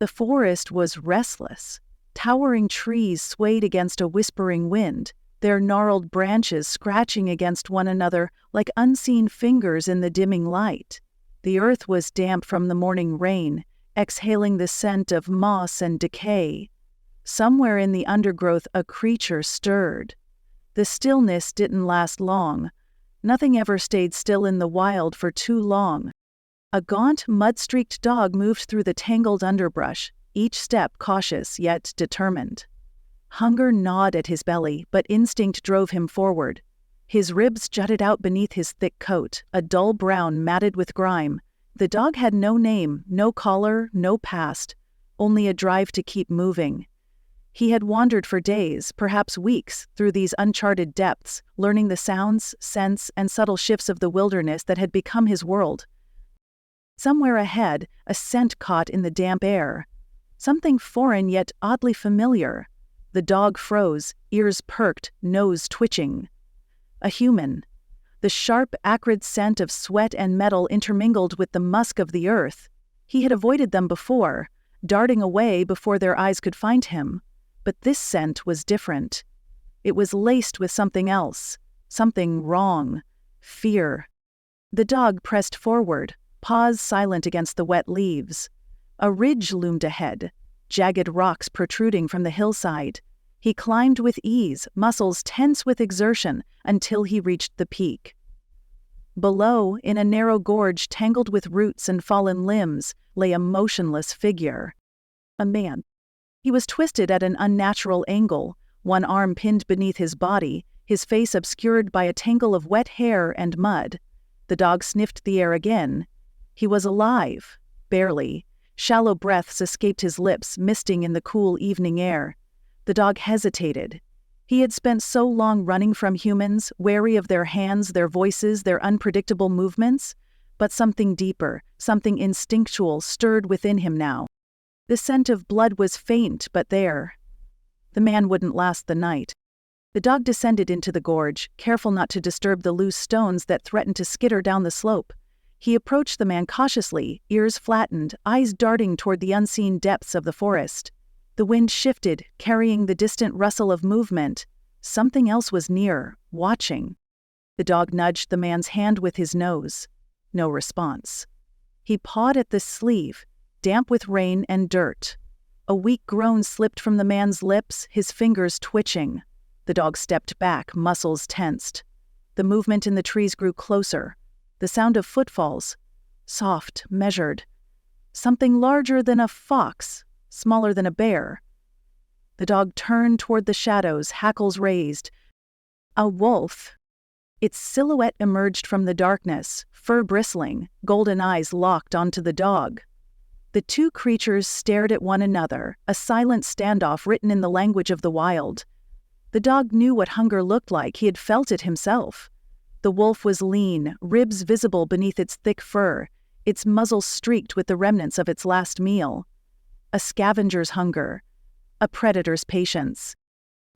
The forest was restless. Towering trees swayed against a whispering wind, their gnarled branches scratching against one another like unseen fingers in the dimming light. The earth was damp from the morning rain, exhaling the scent of moss and decay. Somewhere in the undergrowth a creature stirred. The stillness didn't last long. Nothing ever stayed still in the wild for too long. A gaunt, mud-streaked dog moved through the tangled underbrush, each step cautious yet determined. Hunger gnawed at his belly, but instinct drove him forward. His ribs jutted out beneath his thick coat, a dull brown matted with grime. The dog had no name, no collar, no past, only a drive to keep moving. He had wandered for days, perhaps weeks, through these uncharted depths, learning the sounds, scents, and subtle shifts of the wilderness that had become his world. Somewhere ahead, a scent caught in the damp air. Something foreign yet oddly familiar. The dog froze, ears perked, nose twitching. A human. The sharp, acrid scent of sweat and metal intermingled with the musk of the earth. He had avoided them before, darting away before their eyes could find him. But this scent was different. It was laced with something else, something wrong, fear. The dog pressed forward, paws silent against the wet leaves. A ridge loomed ahead, jagged rocks protruding from the hillside. He climbed with ease, muscles tense with exertion, until he reached the peak. Below, in a narrow gorge tangled with roots and fallen limbs, lay a motionless figure. A man. He was twisted at an unnatural angle, one arm pinned beneath his body, his face obscured by a tangle of wet hair and mud. The dog sniffed the air again. He was alive, barely. Shallow breaths escaped his lips, misting in the cool evening air. The dog hesitated. He had spent so long running from humans, wary of their hands, their voices, their unpredictable movements. But something deeper, something instinctual stirred within him now. The scent of blood was faint, but there. The man wouldn't last the night. The dog descended into the gorge, careful not to disturb the loose stones that threatened to skitter down the slope. He approached the man cautiously, ears flattened, eyes darting toward the unseen depths of the forest. The wind shifted, carrying the distant rustle of movement. Something else was near, watching. The dog nudged the man's hand with his nose. No response. He pawed at the sleeve, damp with rain and dirt. A weak groan slipped from the man's lips, his fingers twitching. The dog stepped back, muscles tensed. The movement in the trees grew closer. The sound of footfalls. Soft, measured. Something larger than a fox, smaller than a bear. The dog turned toward the shadows, hackles raised. A wolf. Its silhouette emerged from the darkness, fur bristling, golden eyes locked onto the dog. The two creatures stared at one another, a silent standoff written in the language of the wild. The dog knew what hunger looked like. He had felt it himself. The wolf was lean, ribs visible beneath its thick fur, its muzzle streaked with the remnants of its last meal. A scavenger's hunger, a predator's patience.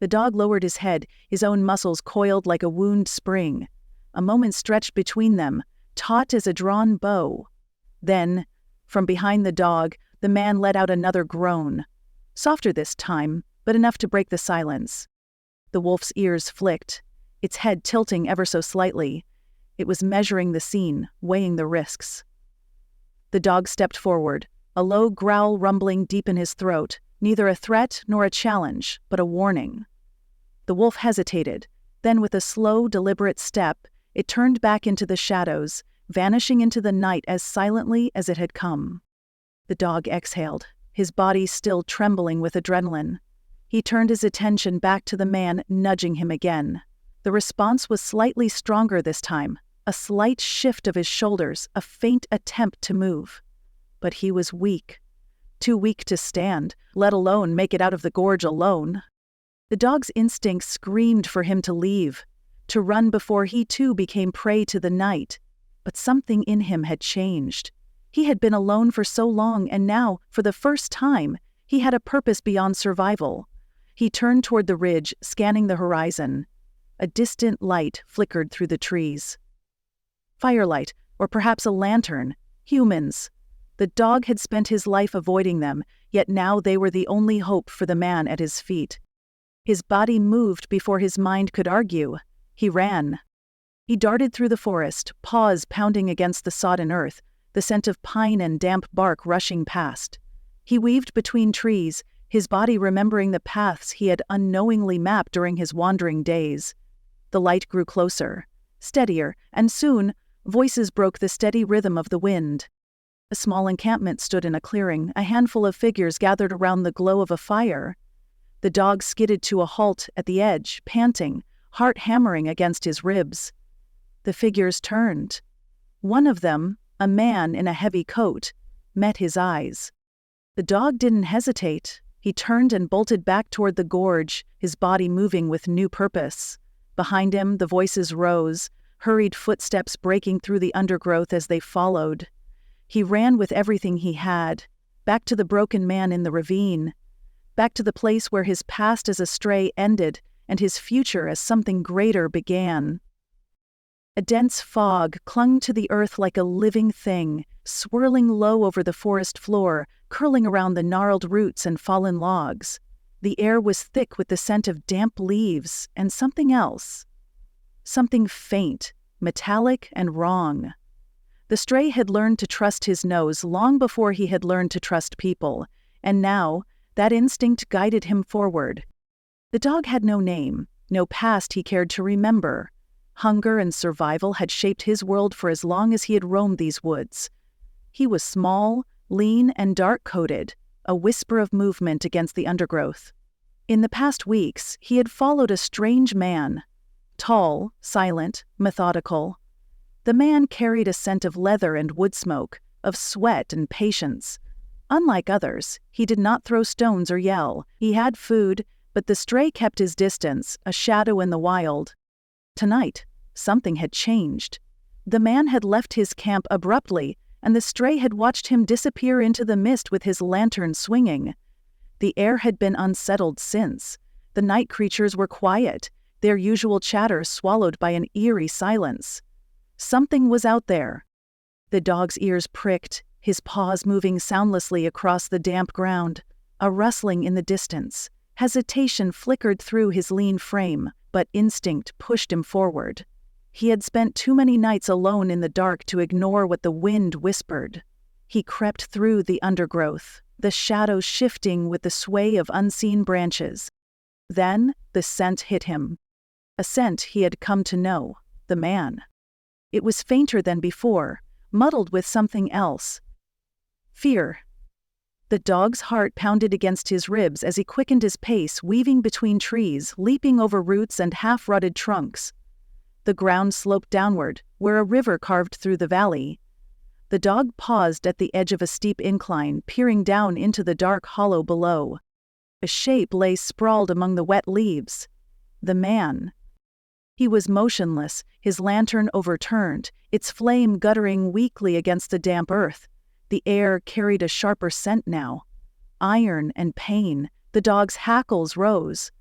The dog lowered his head, his own muscles coiled like a wound spring. A moment stretched between them, taut as a drawn bow. Then, from behind the dog, the man let out another groan. Softer this time, but enough to break the silence. The wolf's ears flicked, its head tilting ever so slightly. It was measuring the scene, weighing the risks. The dog stepped forward, a low growl rumbling deep in his throat, neither a threat nor a challenge, but a warning. The wolf hesitated, then with a slow, deliberate step, it turned back into the shadows, vanishing into the night as silently as it had come. The dog exhaled, his body still trembling with adrenaline. He turned his attention back to the man, nudging him again. The response was slightly stronger this time, a slight shift of his shoulders, a faint attempt to move. But he was weak. Too weak to stand, let alone make it out of the gorge alone. The dog's instinct screamed for him to leave, to run before he too became prey to the night. But something in him had changed. He had been alone for so long, and now, for the first time, he had a purpose beyond survival. He turned toward the ridge, scanning the horizon. A distant light flickered through the trees. Firelight, or perhaps a lantern. Humans. The dog had spent his life avoiding them, yet now they were the only hope for the man at his feet. His body moved before his mind could argue. He ran. He darted through the forest, paws pounding against the sodden earth, the scent of pine and damp bark rushing past. He weaved between trees, his body remembering the paths he had unknowingly mapped during his wandering days. The light grew closer, steadier, and soon, voices broke the steady rhythm of the wind. A small encampment stood in a clearing, a handful of figures gathered around the glow of a fire. The dog skidded to a halt at the edge, panting, heart hammering against his ribs. The figures turned. One of them, a man in a heavy coat, met his eyes. The dog didn't hesitate. He turned and bolted back toward the gorge, his body moving with new purpose. Behind him, the voices rose, hurried footsteps breaking through the undergrowth as they followed. He ran with everything he had, back to the broken man in the ravine, back to the place where his past as a stray ended and his future as something greater began. A dense fog clung to the earth like a living thing, swirling low over the forest floor, curling around the gnarled roots and fallen logs. The air was thick with the scent of damp leaves and something else. Something faint, metallic, and wrong. The stray had learned to trust his nose long before he had learned to trust people, and now that instinct guided him forward. The dog had no name, no past he cared to remember. Hunger and survival had shaped his world for as long as he had roamed these woods. He was small, lean, and dark-coated, a whisper of movement against the undergrowth. In the past weeks, he had followed a strange man. Tall, silent, methodical. The man carried a scent of leather and wood smoke, of sweat and patience. Unlike others, he did not throw stones or yell. He had food, but the stray kept his distance, a shadow in the wild. Tonight, something had changed. The man had left his camp abruptly, and the stray had watched him disappear into the mist with his lantern swinging. The air had been unsettled since. The night creatures were quiet, their usual chatter swallowed by an eerie silence. Something was out there. The dog's ears pricked, his paws moving soundlessly across the damp ground. A rustling in the distance. Hesitation flickered through his lean frame, but instinct pushed him forward. He had spent too many nights alone in the dark to ignore what the wind whispered. He crept through the undergrowth, the shadows shifting with the sway of unseen branches. Then the scent hit him. A scent he had come to know, the man. It was fainter than before, muddled with something else. Fear. The dog's heart pounded against his ribs as he quickened his pace, weaving between trees, leaping over roots and half-rotted trunks. The ground sloped downward, where a river carved through the valley. The dog paused at the edge of a steep incline, peering down into the dark hollow below. A shape lay sprawled among the wet leaves. The man. He was motionless, his lantern overturned, its flame guttering weakly against the damp earth. The air carried a sharper scent now. Iron and pain. The dog's hackles rose.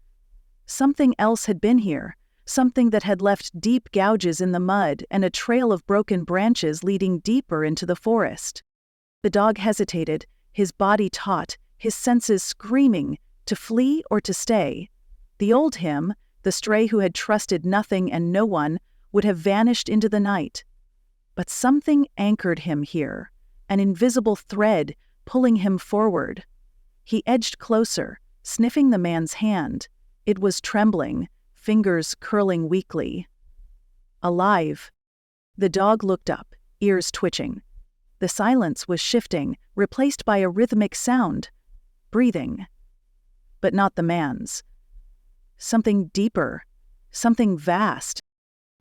Something else had been here, something that had left deep gouges in the mud and a trail of broken branches leading deeper into the forest. The dog hesitated, his body taut, his senses screaming, to flee or to stay. The old him, the stray who had trusted nothing and no one, would have vanished into the night. But something anchored him here, an invisible thread pulling him forward. He edged closer, sniffing the man's hand. It was trembling, fingers curling weakly. Alive. The dog looked up, ears twitching. The silence was shifting, replaced by a rhythmic sound. Breathing. But not the man's. Something deeper, something vast.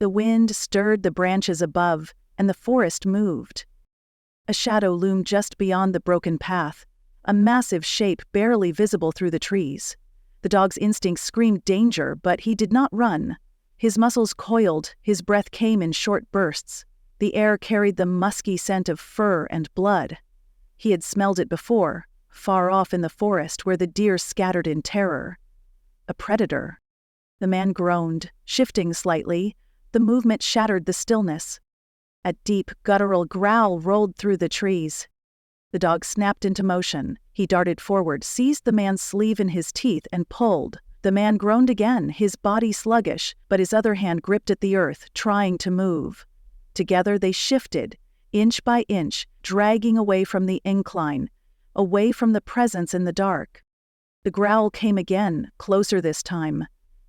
The wind stirred the branches above, and the forest moved. A shadow loomed just beyond the broken path, a massive shape barely visible through the trees. The dog's instincts screamed danger, but he did not run. His muscles coiled, his breath came in short bursts. The air carried the musky scent of fur and blood. He had smelled it before, far off in the forest where the deer scattered in terror. A predator. The man groaned, shifting slightly. The movement shattered the stillness. A deep, guttural growl rolled through the trees. The dog snapped into motion, He darted forward, seized the man's sleeve in his teeth, and pulled. The man groaned again, his body sluggish, but his other hand gripped at the earth, trying to move. Together they shifted, inch by inch, dragging away from the incline, away from the presence in the dark. The growl came again, closer this time.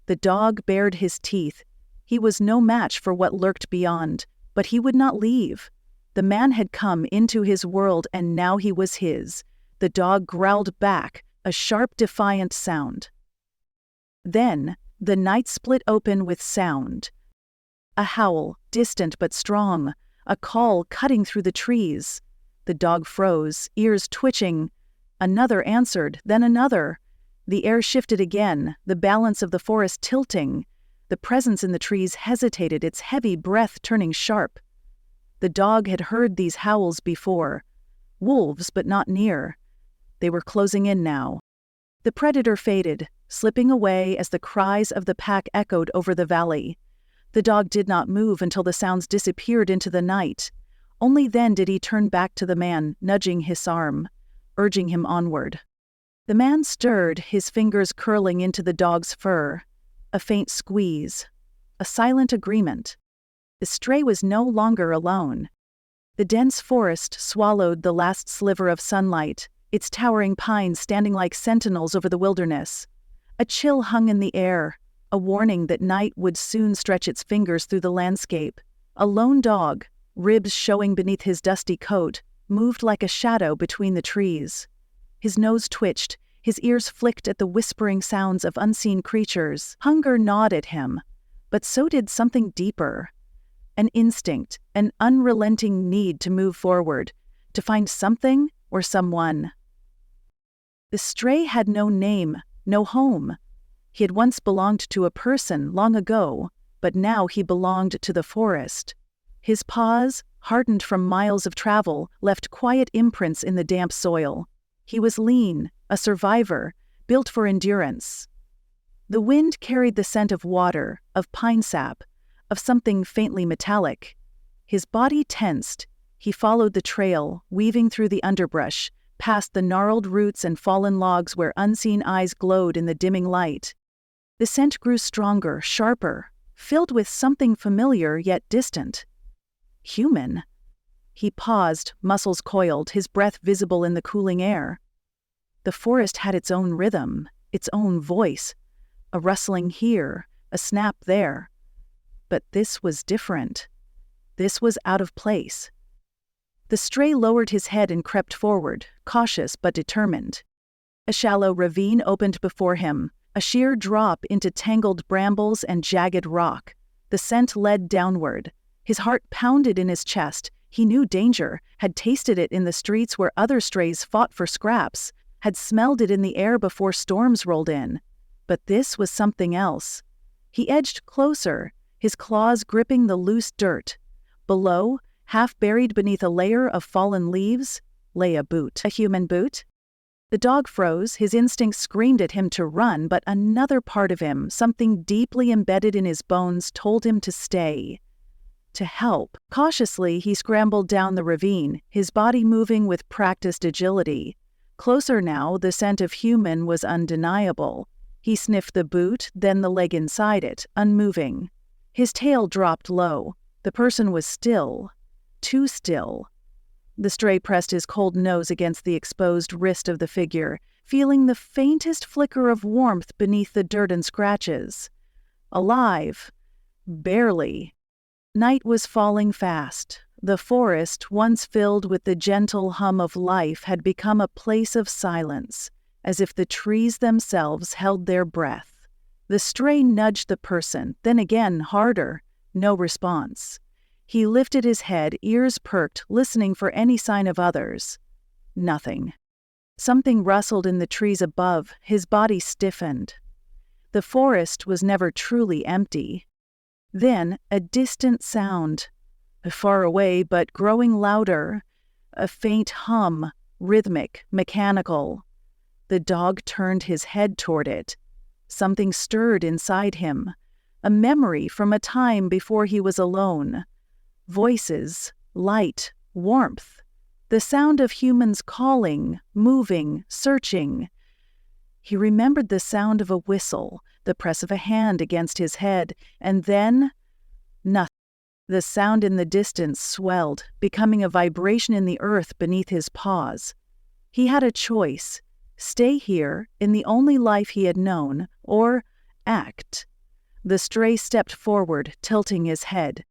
The dog bared his teeth. He was no match for what lurked beyond, but he would not leave. The man had come into his world, and now he was his. The dog growled back, a sharp, defiant sound. Then, the night split open with sound. A howl, distant but strong, a call cutting through the trees. The dog froze, ears twitching. Another answered, then another. The air shifted again, the balance of the forest tilting. The presence in the trees hesitated, its heavy breath turning sharp. The dog had heard these howls before. Wolves, but not near. They were closing in now. The predator faded, slipping away as the cries of the pack echoed over the valley. The dog did not move until the sounds disappeared into the night. Only then did he turn back to the man, nudging his arm, urging him onward. The man stirred, his fingers curling into the dog's fur. A faint squeeze. A silent agreement. The stray was no longer alone. The dense forest swallowed the last sliver of sunlight, its towering pines standing like sentinels over the wilderness. A chill hung in the air, a warning that night would soon stretch its fingers through the landscape. A lone dog, ribs showing beneath his dusty coat, moved like a shadow between the trees. His nose twitched, his ears flicked at the whispering sounds of unseen creatures. Hunger gnawed at him, but so did something deeper. An instinct, an unrelenting need to move forward, to find something or someone. The stray had no name, no home. He had once belonged to a person long ago, but now he belonged to the forest. His paws, hardened from miles of travel, left quiet imprints in the damp soil. He was lean, a survivor, built for endurance. The wind carried the scent of water, of pine sap, of something faintly metallic. His body tensed. He followed the trail, weaving through the underbrush, past the gnarled roots and fallen logs where unseen eyes glowed in the dimming light. The scent grew stronger, sharper, filled with something familiar yet distant. Human. He paused, muscles coiled, his breath visible in the cooling air. The forest had its own rhythm, its own voice, a rustling here, a snap there. But this was different. This was out of place. The stray lowered his head and crept forward, cautious but determined. A shallow ravine opened before him, a sheer drop into tangled brambles and jagged rock. The scent led downward. His heart pounded in his chest. He knew danger, had tasted it in the streets where other strays fought for scraps, had smelled it in the air before storms rolled in. But this was something else. He edged closer, his claws gripping the loose dirt. Below, half buried beneath a layer of fallen leaves, lay a boot. A human boot? The dog froze, his instincts screamed at him to run, but another part of him, something deeply embedded in his bones, told him to stay. To help. Cautiously, he scrambled down the ravine, his body moving with practiced agility. Closer now, the scent of human was undeniable. He sniffed the boot, then the leg inside it, unmoving. His tail dropped low. The person was still. Too still. The stray pressed his cold nose against the exposed wrist of the figure, feeling the faintest flicker of warmth beneath the dirt and scratches. Alive. Barely. Night was falling fast. The forest, once filled with the gentle hum of life, had become a place of silence, as if the trees themselves held their breath. The stray nudged the person, then again harder. No response. He lifted his head, ears perked, listening for any sign of others. Nothing. Something rustled in the trees above, his body stiffened. The forest was never truly empty. Then, a distant sound. Far away, but growing louder. A faint hum, rhythmic, mechanical. The dog turned his head toward it. Something stirred inside him. A memory from a time before he was alone. Voices, light, warmth. The sound of humans calling, moving, searching. He remembered the sound of a whistle, the press of a hand against his head, and then nothing. The sound in the distance swelled, becoming a vibration in the earth beneath his paws. He had a choice: stay here, in the only life he had known, or act. The stray stepped forward, tilting his head.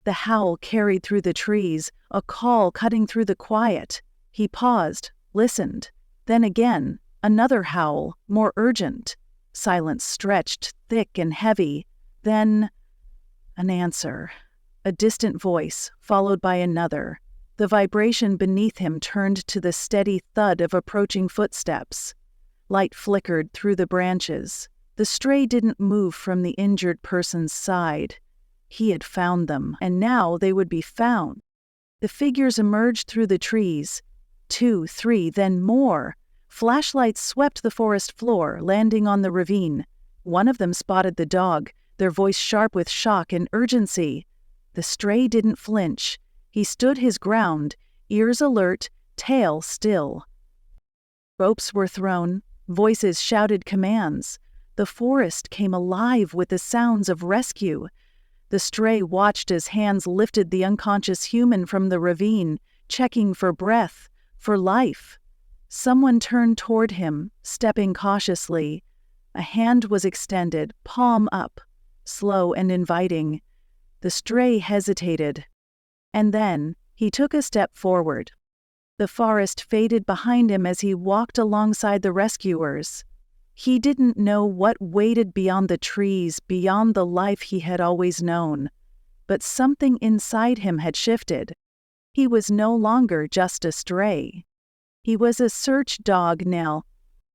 The howl carried through the trees, a call cutting through the quiet. He paused, listened. Then again, another howl, more urgent. Silence stretched, thick and heavy. Then an answer. A distant voice, followed by another. The vibration beneath him turned to the steady thud of approaching footsteps. Light flickered through the branches. The stray didn't move from the injured person's side. He had found them, and now they would be found. The figures emerged through the trees. 2, 3, then more. Flashlights swept the forest floor, landing on the ravine. One of them spotted the dog, their voice sharp with shock and urgency. The stray didn't flinch. He stood his ground, ears alert, tail still. Ropes were thrown, voices shouted commands. The forest came alive with the sounds of rescue. The stray watched as hands lifted the unconscious human from the ravine, checking for breath, for life. Someone turned toward him, stepping cautiously. A hand was extended, palm up, slow and inviting. The stray hesitated. And then he took a step forward. The forest faded behind him as he walked alongside the rescuers. He didn't know what waited beyond the trees, beyond the life he had always known. But something inside him had shifted. He was no longer just a stray. He was a search dog now,